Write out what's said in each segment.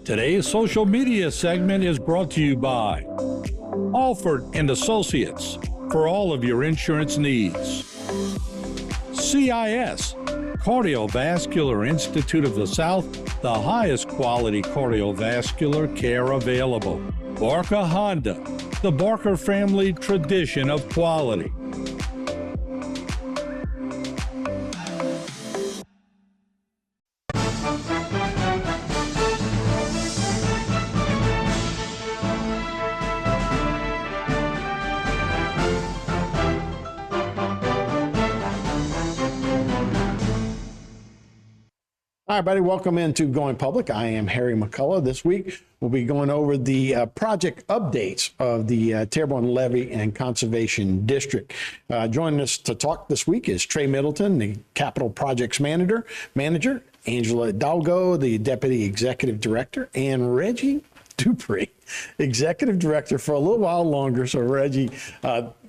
Today's social media segment is brought to you by Alford and Associates for all of your insurance needs. CIS, Cardiovascular Institute of the South, the highest quality cardiovascular care available. Barker Honda, the Barker family tradition of quality. Hi, everybody. Welcome into Going Public. I am Harry McCullough. This week, we'll be going over the project updates of the Terrebonne Levee and Conservation District. Joining us to talk this week is Trey Middleton, the Capital Projects Manager, Angela Hidalgo, the Deputy Executive Director, and Reggie Dupree, Executive Director for a little while longer. So Reggie,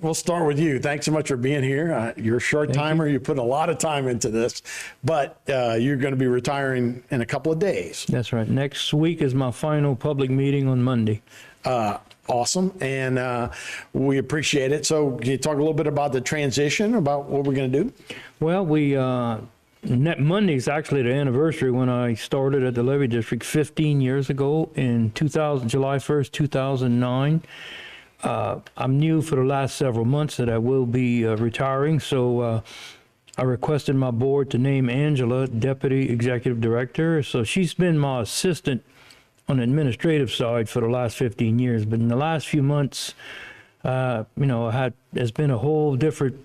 we'll start with you. Thanks so much for being here. You're a short timer. You put a lot of time into this, but you're going to be retiring in a couple of days. That's right. Next week is my final public meeting on Monday. Awesome. And we appreciate it. So can you talk a little bit about the transition, about what we're going to do? Well, Monday is actually the anniversary when I started at the Levee District 15 years ago in July 1st, 2009. I'm new for the last several months that I will be retiring, so I requested my board to name Angela Deputy Executive Director. So she's been my assistant on the administrative side for the last 15 years, but in the last few months, there's been a whole different.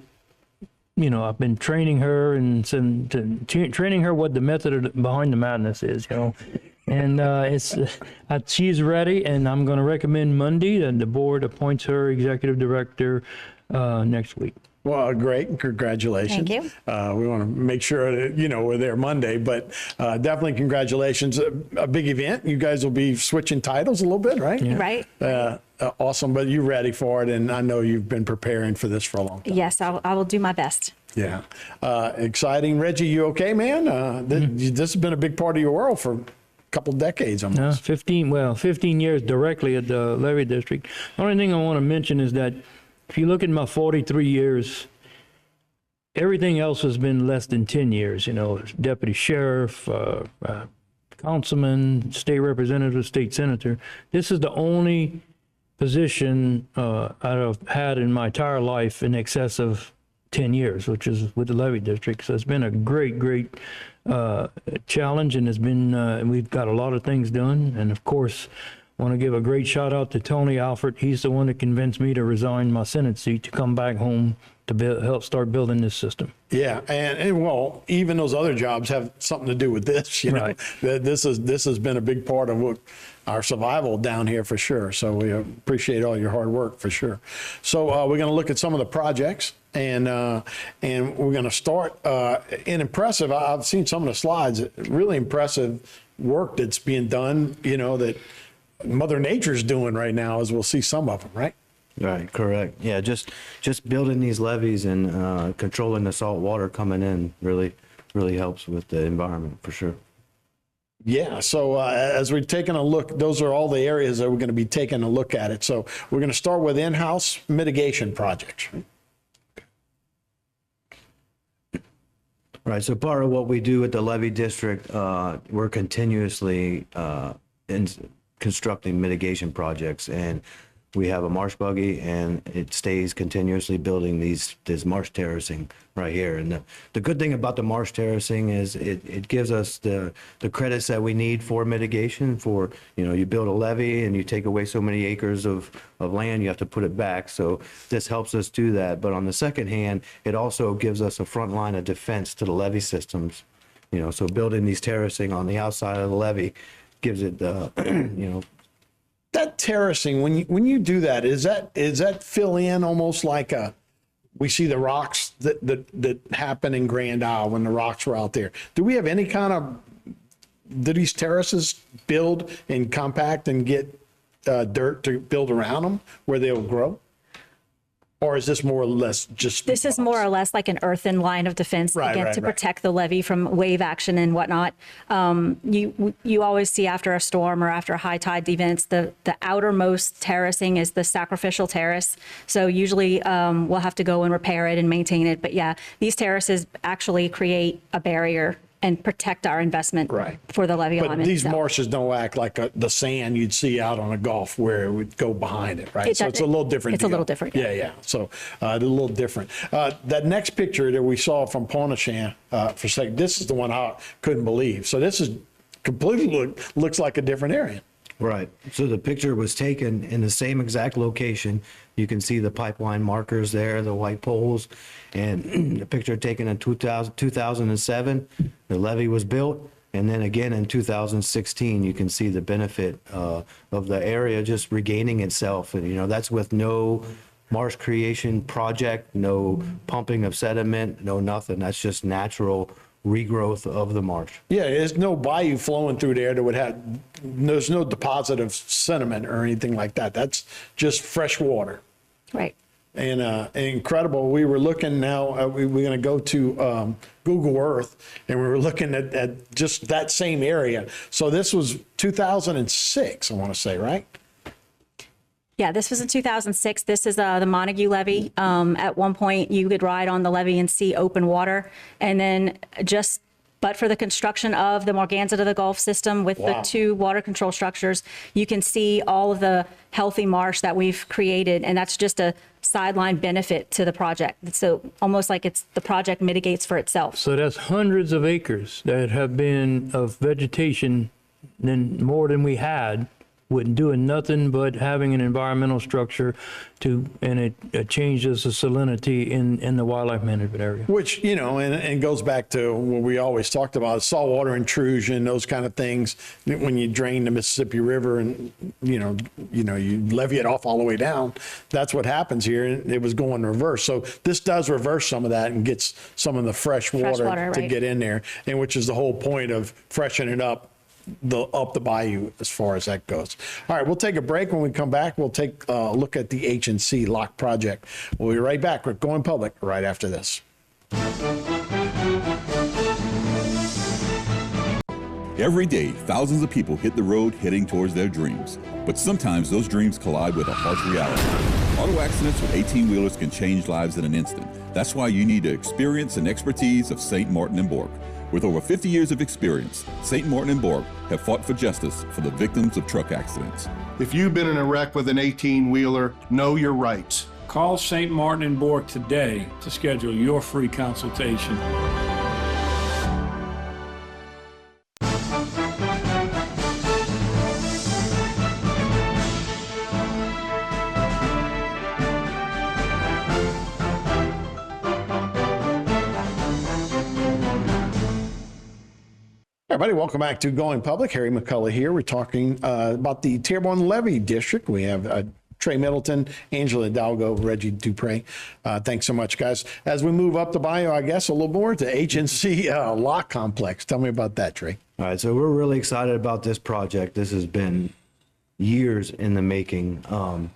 I've been training her and training her what the method behind the madness is, and she's ready, and I'm going to recommend Monday, and the board appoints her executive director next week. Well, great. Congratulations. Thank you. We want to make sure that, we're there Monday, but definitely congratulations. A big event. You guys will be switching titles a little bit, right? Yeah. Right. Awesome. But you're ready for it. And I know you've been preparing for this for a long time. Yes, I will do my best. Yeah. Exciting. Reggie, you okay, man? This has been a big part of your world for a couple decades almost. 15 years directly at the Levee District. The only thing I want to mention is that if you look at my 43 years, everything else has been less than 10 years, deputy sheriff, councilman, state representative, state senator. This is the only position I've had in my entire life in excess of 10 years, which is with the Levee District. So it's been a great challenge, and it's been, we've got a lot of things done. And of course, want to give a great shout out to Tony Alford. He's the one that convinced me to resign my Senate seat to come back home to help start building this system. Yeah, and well, even those other jobs have something to do with this. Right. This has been a big part of what our survival down here for sure. So we appreciate all your hard work for sure. So we're going to look at some of the projects, and we're going to start in impressive. I've seen some of the slides. Really impressive work that's being done. That Mother Nature's doing right now, as we'll see some of them, right? Right, correct. Yeah, just building these levees and controlling the salt water coming in really helps with the environment for sure. Yeah, so as we're taking a look, those are all the areas that we're going to be taking a look at it. So we're going to start with in-house mitigation projects. Right, so part of what we do at the Levee District, we're continuously constructing mitigation projects, and we have a marsh buggy, and it stays continuously building this marsh terracing right here. And the good thing about the marsh terracing is it gives us the credits that we need for mitigation. For you build a levee and you take away so many acres of land, you have to put it back. So this helps us do that. But on the second hand, it also gives us a front line of defense to the levee systems. So building these terracing on the outside of the levee gives it That terracing, when you do that, is that fill in almost like we see the rocks that happen in Grand Isle when the rocks were out there? Do we have any kind of, do these terraces build and compact and get dirt to build around them where they'll grow? Or is this more or less just? This is more or less like an earthen line of defense, Right, again, right, to right. protect the levee from wave action and whatnot. You always see after a storm or after high tide events, the outermost terracing is the sacrificial terrace. So usually we'll have to go and repair it and maintain it. But yeah, these terraces actually create a barrier and protect our investment Right. for the levee But alignment. these So marshes don't act like the sand you'd see out on a Gulf where it would go behind it, right? It So does- it's a little different. it's a deal. little different, Yeah, yeah. yeah. So a little different. That next picture that we saw from Pontchartrain for a second, this is the one I couldn't believe. So this is completely looks like a different area. Right. So the picture was taken in the same exact location. You can see the pipeline markers there, the white poles, and the picture taken in 2007, the levee was built. And then again in 2016, you can see the benefit of the area just regaining itself. And, you know, that's with no marsh creation project, no pumping of sediment, no nothing. That's just natural regrowth of the marsh. Yeah, there's no bayou flowing through there that would have, there's no deposit of sediment or anything like that. That's just fresh water. right. And incredible. We were looking now, we're going to go to Google Earth, and we were looking at just that same area. So this was 2006, I want to say, right? Yeah, this was in 2006. This is the Montague levee. At one point, you could ride on the levee and see open water. And then but for the construction of the Morganza to the Gulf system with Wow. the 2 water control structures, you can see all of the healthy marsh that we've created. And that's just a sideline benefit to the project. So almost like the project mitigates for itself. So that's hundreds of acres that have been of vegetation, then more than we had, with doing nothing but having an environmental structure and it changes the salinity in the wildlife management area. Which, you know, and goes back to what we always talked about, saltwater intrusion, those kind of things. When you drain the Mississippi River and, you levee it off all the way down, that's what happens here. And it was going reverse. So this does reverse some of that and gets some of the fresh water to right. get in there, and which is the whole point of freshening up the bayou as far as that goes. All right, we'll take a break. When we come back, we'll take a look at the H&C lock project. We'll be right back. We're going public right after this. Every day, thousands of people hit the road heading towards their dreams. But sometimes those dreams collide with a harsh reality. Auto accidents with 18-wheelers can change lives in an instant. That's why you need the experience and expertise of St. Martin and Bork. With over 50 years of experience, St. Martin and Bork have fought for justice for the victims of truck accidents. If you've been in a wreck with an 18-wheeler, know your rights. Call St. Martin and Bork today to schedule your free consultation. Everybody, welcome back to Going Public. Harry McCullough here. We're talking about the Terrebonne Levee District. We have Trey Middleton, Angela Hidalgo, Reggie Dupre. Thanks so much, guys. As we move up the bayou, I guess, a little more to H&C Lock Complex. Tell me about that, Trey. All right, so we're really excited about this project. This has been years in the making.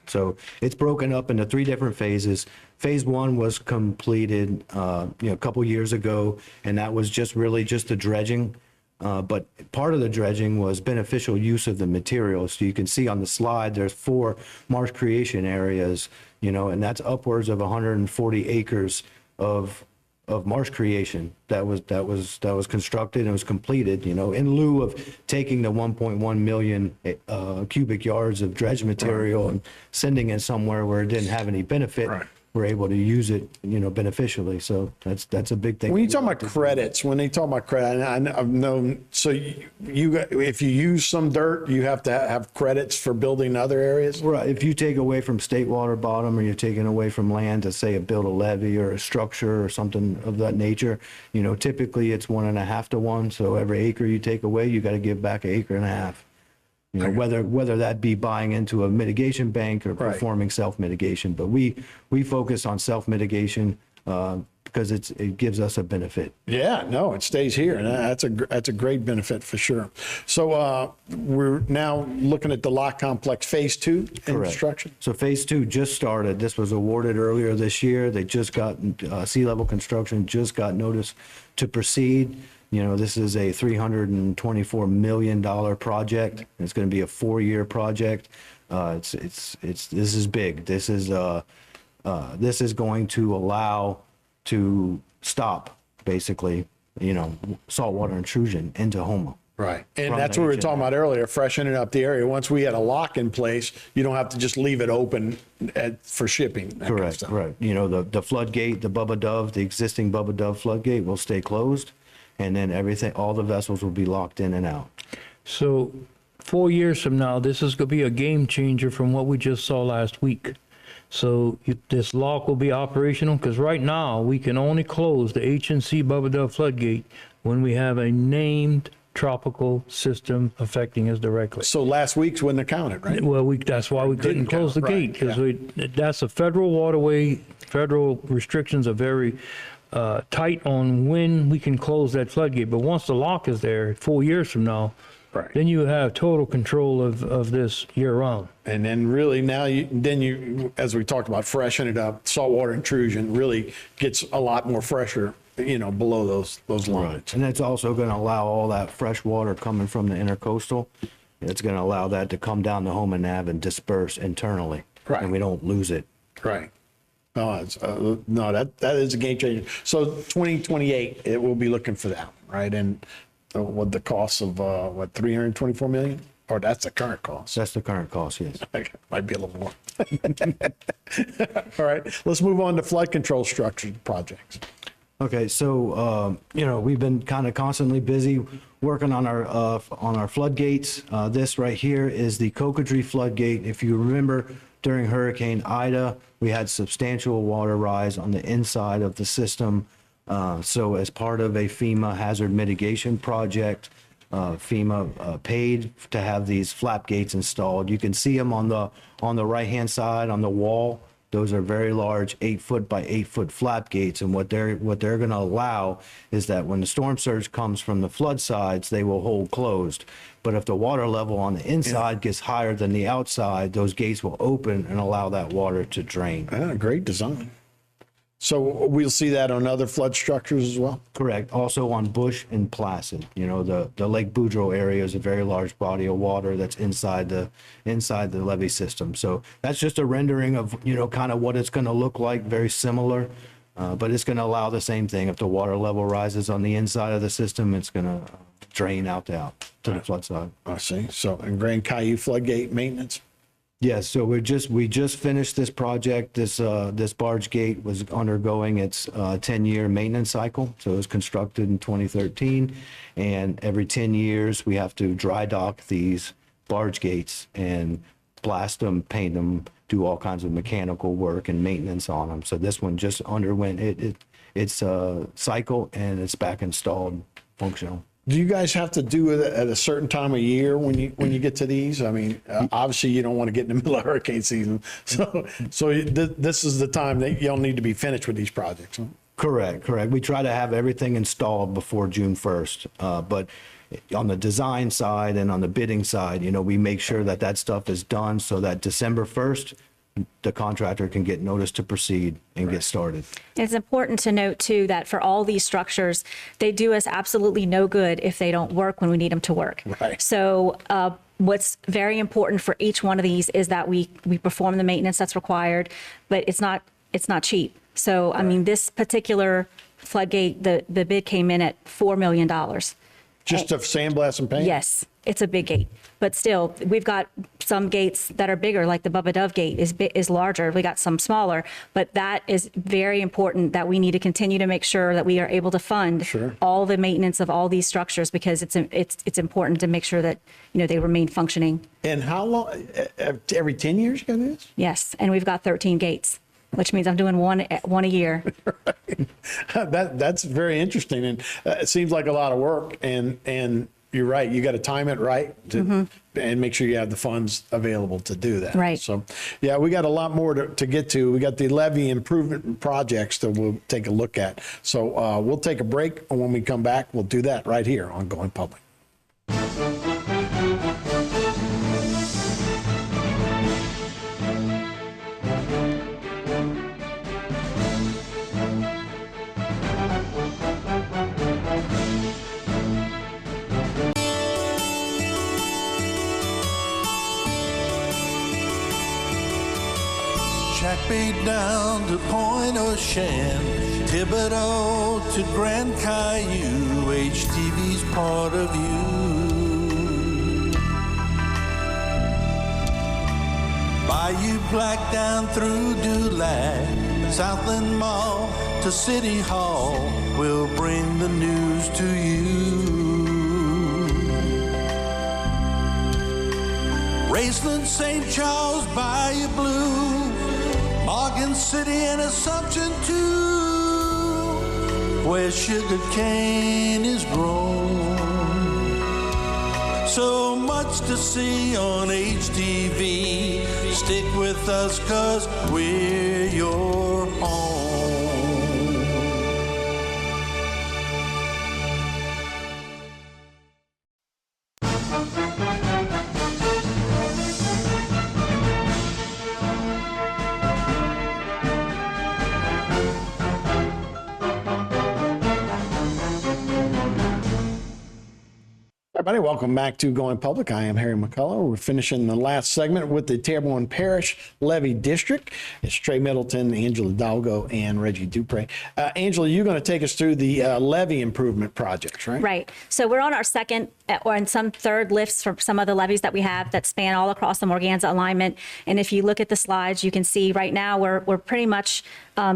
So it's broken up into 3 different phases. Phase 1 was completed, a couple years ago, and that was just the dredging. But part of the dredging was beneficial use of the materials. So you can see on the slide, there's 4 marsh creation areas, and that's upwards of 140 acres of marsh creation that was constructed and was completed, in lieu of taking the 1.1 million cubic yards of dredge material and sending it somewhere where it didn't have any benefit. Right. We're able to use it, beneficially. So that's a big thing. When you talk about credits, I've known, so if you use some dirt, you have to have credits for building other areas? Right. If you take away from state water bottom, or you're taking away from land to say build a levee or a structure or something of that nature, typically it's 1.5 to 1. So every acre you take away, you got to give back 1.5 acres. Whether that be buying into a mitigation bank or performing self-mitigation. But we focus on self-mitigation because it gives us a benefit. Yeah, no, it stays here, and that's a great benefit for sure. So we're now looking at the lock complex phase 2 in Correct. construction. So phase 2 just started. This was awarded earlier this year. They just got, sea level construction just got notice to proceed. You know, this is a $324 million project. It's going to be a 4-year project. This is big. This is going to allow to stop, basically, you know, saltwater intrusion into Houma. Right. And From that's the what we were ancient talking about earlier, freshening up the area. Once we had a lock in place, you don't have to just leave it open for shipping. That kind of Correct, stuff. right. You know, the floodgate, the Bubba Dove, the existing Bubba Dove floodgate will stay closed, and then everything, all the vessels will be locked in and out. So 4 years from now, this is going to be a game changer from what we just saw last week. So this lock will be operational, because right now we can only close the H&C Bubba Dove floodgate when we have a named tropical system affecting us directly. So last week's wouldn't have counted, right? Well, that's why we couldn't Didn't close the count, gate, right, because that's a federal waterway. Federal restrictions are very tight on when we can close that floodgate. But once the lock is there, 4 years from now, Right. then you have total control of this year round. And then really now you, as we talked about, freshen it up, saltwater intrusion really gets a lot more fresher, you know, below those lines. And it's also going to allow all that fresh water coming from the intercoastal. It's going to allow that to come down the Houma Nav and disperse internally. Right. And we don't lose it. Right. No, that is a game changer. So 2028, it will be looking for that, right? And with the cost of what, 324 million? Or that's the current cost? That's the current cost, yes. Might be a little more. All right, let's move on to flood control structure projects. Okay, so, you know, we've been kind of constantly busy working on our floodgates. This right here is the Cocodrie floodgate. If you remember, during Hurricane Ida, we had substantial water rise on the inside of the system. So as part of a FEMA hazard mitigation project, FEMA paid to have these flap gates installed. You can see them on the right-hand side on the wall. Those are very large 8-foot by 8-foot flap gates, and what they're going to allow is that when the storm surge comes from the flood sides, they will hold closed. But if the water level on the inside gets higher than the outside, those gates will open and allow that water to drain. Great design. So we'll see that on other flood structures as well? Correct. Also on Bush and Placid, you know, the Lake Boudreaux area is a very large body of water that's inside the levee system. So that's just a rendering of, you know, kind of what it's going to look like, very similar, but it's going to allow the same thing. If the water level rises on the inside of the system, it's going to drain out to the flood side. I see. So, and Grand Caillou floodgate maintenance? Yes, so we just finished this project. This barge gate was undergoing its 10-year maintenance cycle. So it was constructed in 2013, and every 10 years we have to dry dock these barge gates and blast them, paint them, do all kinds of mechanical work and maintenance on them. So this one just underwent its cycle, and it's back installed, functional. Do you guys have to do it at a certain time of year when you get to these? I mean, obviously you don't want to get in the middle of hurricane season. So this is the time that you'll need to be finished with these projects. Huh? Correct. We try to have everything installed before June 1st. But on the design side and on the bidding side, you know, we make sure that stuff is done so that December 1st, the contractor can get notice to proceed and get started. It's important to note, too, that for all these structures, they do us absolutely no good if they don't work when we need them to work. Right. So what's very important for each one of these is that we perform the maintenance that's required, but it's not cheap. So, I mean, this particular floodgate, the bid came in at $4 million. Just to sandblast and paint? Yes, it's a big gate, but still, we've got some gates that are bigger, like the Bubba Dove gate is larger. We got some smaller, but that is very important that we need to continue to make sure that we are able to fund all the maintenance of all these structures, because it's important to make sure that, you know, they remain functioning. And how long? Every 10 years you got this? Yes, and we've got 13 gates, which means I'm doing one a year. That's very interesting, and it seems like a lot of work. And you're right. You got to time it right and make sure you have the funds available to do that. Right. So, yeah, we got a lot more to get to. We got the levee improvement projects that we'll take a look at. So we'll take a break, and when we come back, we'll do that right here on Going Public. Jack Bay down to Point Ocean, Thibodeau to Grand Caillou, HTV's part of you. Bayou Black down through Dulac, Southland Mall to City Hall, we'll bring the news to you. Raceland, St. Charles, Bayou Blue, Morgan City and Assumption too, where sugar cane is grown. So much to see on HTV. Stick with us 'cause we're your home. Everybody, welcome back to Going Public. I am Harry McCullough. We're finishing the last segment with the Terrebonne Parish Levee District. It's Trey Middleton, Angela Dalgo, and Reggie Dupre. Angela, you're going to take us through the levee improvement projects, right? Right. So we're on our second or in some third lifts for some of the levees that we have that span all across the Morganza alignment. And if you look at the slides, you can see right now we're pretty much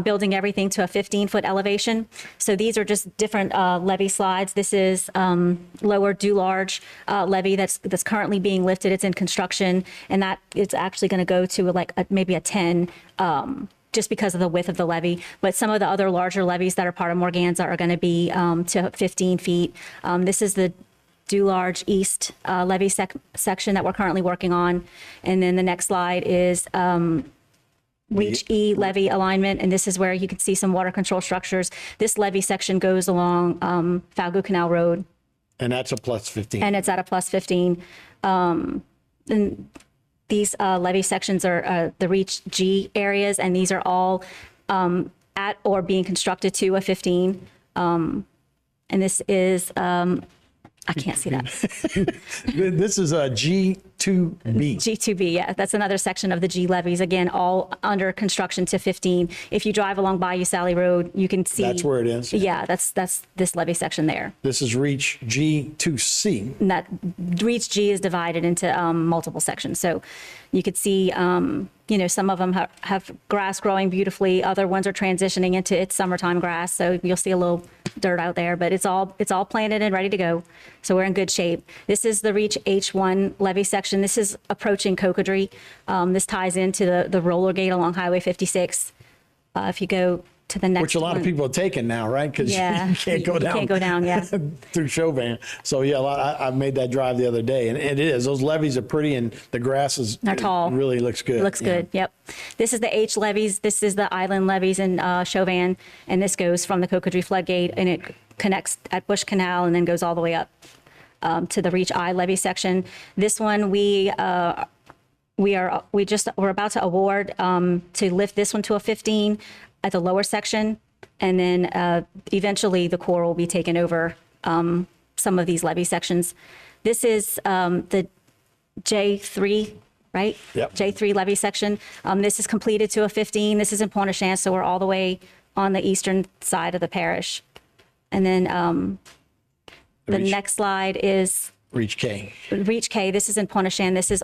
building everything to a 15-foot elevation. So these are just different levee slides. This is lower Dularge levee that's currently being lifted. It's in construction, and that is actually going to go to maybe a 10. Just because of the width of the levee. But some of the other larger levees that are part of Morganza are going to be to 15 feet. This is the Dularge East levee section that we're currently working on. And then the next slide is Reach E levee alignment, and this is where you can see some water control structures. This levee section goes along Falgo Canal Road. And that's a plus 15. And it's at a plus 15. And these levee sections are the Reach G areas, and these are all at or being constructed to a 15. And this is, I can't see that. This is a G2B. G2B, yeah. That's another section of the G levees. Again, all under construction to 15. If you drive along Bayou Sally Road, you can see. That's where it is? Yeah, that's this levee section there. This is Reach G2C. And that Reach G is divided into multiple sections. So you could see, some of them have grass growing beautifully. Other ones are transitioning into its summertime grass. So you'll see a little dirt out there, but it's all planted and ready to go. So we're in good shape. This is the Reach H1 levee section. This is approaching Cocodrie. This ties into the roller gate along Highway 56. If you go to the next Which a lot of people are taking now, right? Because yeah, you can't go down. You can't go down, yeah. Through Chauvin. So yeah, I made that drive the other day, and it is. Those levees are pretty, and the grass is tall. Really looks good. Looks good. Yep. This is the H levees. This is the island levees in Chauvin, and this goes from the Cocodrie floodgate, and it connects at Bush Canal, and then goes all the way up to the Reach I levee section. This one we're about to award to lift this one to a 15 at the lower section, and then eventually the Corps will be taking over some of these levee sections. This is the J3, right? Yep. J3 levee section. This is completed to a 15. This is in Pointe-aux-Champs, so we're all the way on the eastern side of the parish. And then the next slide is Reach K. Reach K. This is in Pointe-aux-Champs. This is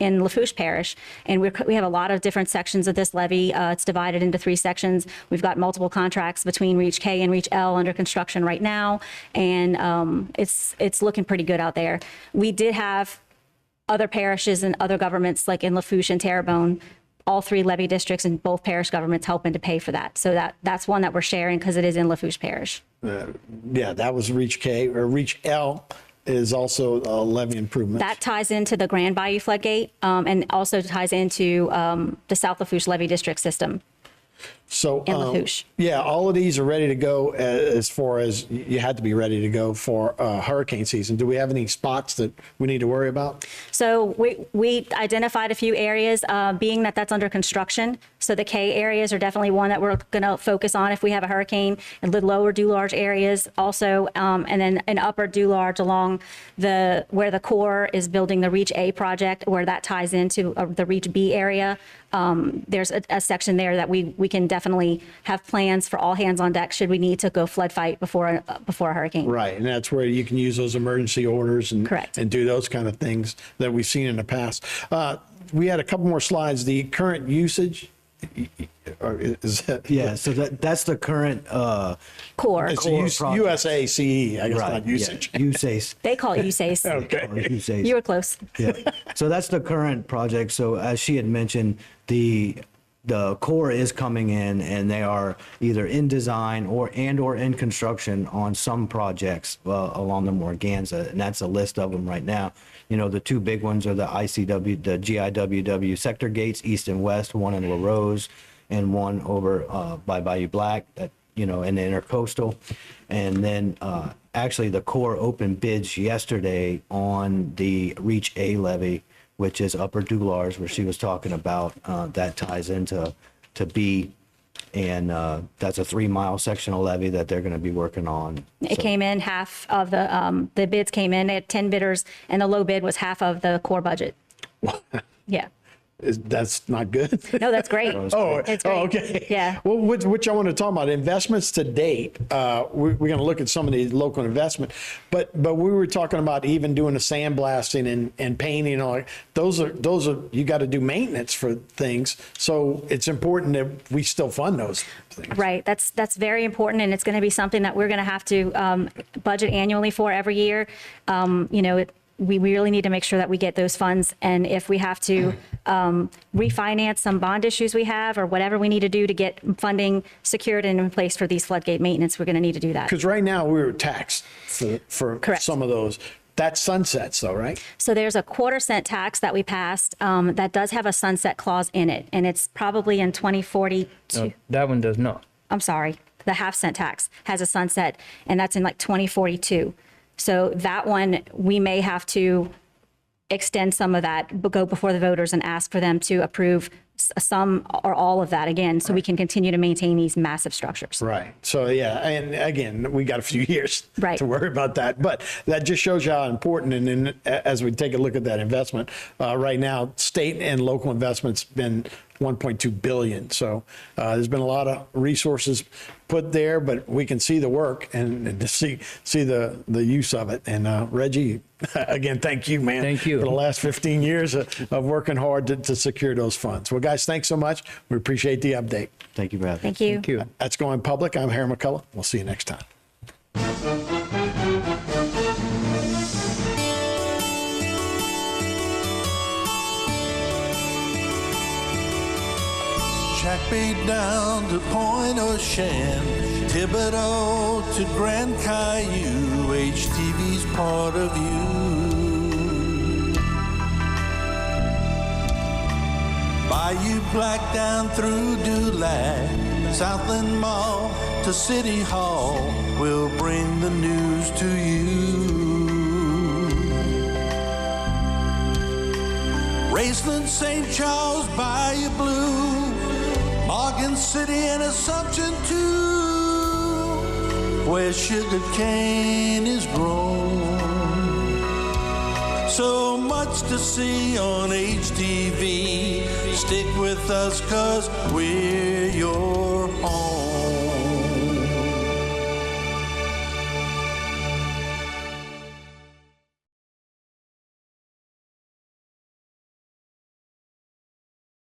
in Lafourche Parish, and we have a lot of different sections of this levee. It's divided into 3 sections. We've got multiple contracts between Reach K and Reach L under construction right now, and it's looking pretty good out there. We did have other parishes and other governments like in Lafourche and Terrebonne, all 3 levee districts and both parish governments helping to pay for that. So that's one that we're sharing because it is in Lafourche Parish. Yeah, that was Reach K or Reach L. is also a levee improvement. That ties into the Grand Bayou floodgate and also ties into the South Lafourche levee district system. So, in Lafourche. yeah, all of these are ready to go as far as you had to be ready to go for hurricane season. Do we have any spots that we need to worry about? So we identified a few areas, being that that's under construction. So the K areas are definitely one that we're going to focus on if we have a hurricane, and the lower Dularge areas also, and then an upper Dularge along where the Corps is building the Reach A project, where that ties into the Reach B area. There's a section there that we can definitely have plans for all hands on deck should we need to go flood fight before a hurricane. Right, and that's where you can use those emergency orders and Correct. and do those kind of things that we've seen in the past. We had a couple more slides. The current usage, or is that? Yeah, so that's the current Corps. It's Core project. USACE, I guess, right, not usage. Yeah, USACE. They call it USACE. Okay. USACE. You were close. Yeah. So that's the current project. So as she had mentioned, the Corps is coming in, and they are either in design or in construction on some projects along the Morganza, and that's a list of them right now. You know, the two big ones are the ICW, the GIWW sector gates, east and west, one in La Rose and one over by Bayou Black, in the intercoastal. And then actually the Corps opened bids yesterday on the Reach A levee, which is Upper Dularge, where she was talking about. That ties into B, and that's a 3-mile sectional levee that they're going to be working on. It came in half of the bids came in. They had 10 bidders, and the low bid was half of the Corps budget. Yeah. That's not good? No, that's great. Oh, It's great. okay. Yeah. Well, which I want to talk about, investments to date. We're going to look at some of the local investment, but we were talking about even doing the sandblasting and painting and all. Those are you got to do maintenance for things. So it's important that we still fund those things. Right. That's very important, and it's going to be something that we're going to have to budget annually for every year. We really need to make sure that we get those funds, and if we have to refinance some bond issues we have, or whatever we need to do to get funding secured and in place for these floodgate maintenance, we're going to need to do that. Because right now we're taxed for Correct. some of those. That sunsets though, right? So there's a 1/4-cent tax that we passed that does have a sunset clause in it, and it's probably in 2042. No, that one does not. I'm sorry, the 1/2-cent tax has a sunset, and that's in like 2042. So that one, we may have to extend some of that, but go before the voters and ask for them to approve some or all of that again, so we can continue to maintain these massive structures. Right. So yeah, and again, we got a few years Right. to worry about that, but that just shows you how important. And then as we take a look at that investment, right now, state and local investment's been 1.2 billion. So there's been a lot of resources put there, but we can see the work and to see the use of it. And Reggie, again, thank you, man. Thank you. For the last 15 years of working hard to secure those funds. Well, guys, thanks so much. We appreciate the update. Thank you, Brad. Thank you. Thank you. That's Going Public. I'm Harry McCullough. We'll see you next time. Jack Bay down to Point Ocean, Thibodeau to Grand Caillou, HTV's part of you. Bayou Black down through Dulac, Southland Mall to City Hall, we'll bring the news to you. Raceland, St. Charles, Bayou Blue, Morgan City and Assumption too, where sugar cane is grown. So much to see on HTV. Stick with us 'cause we're your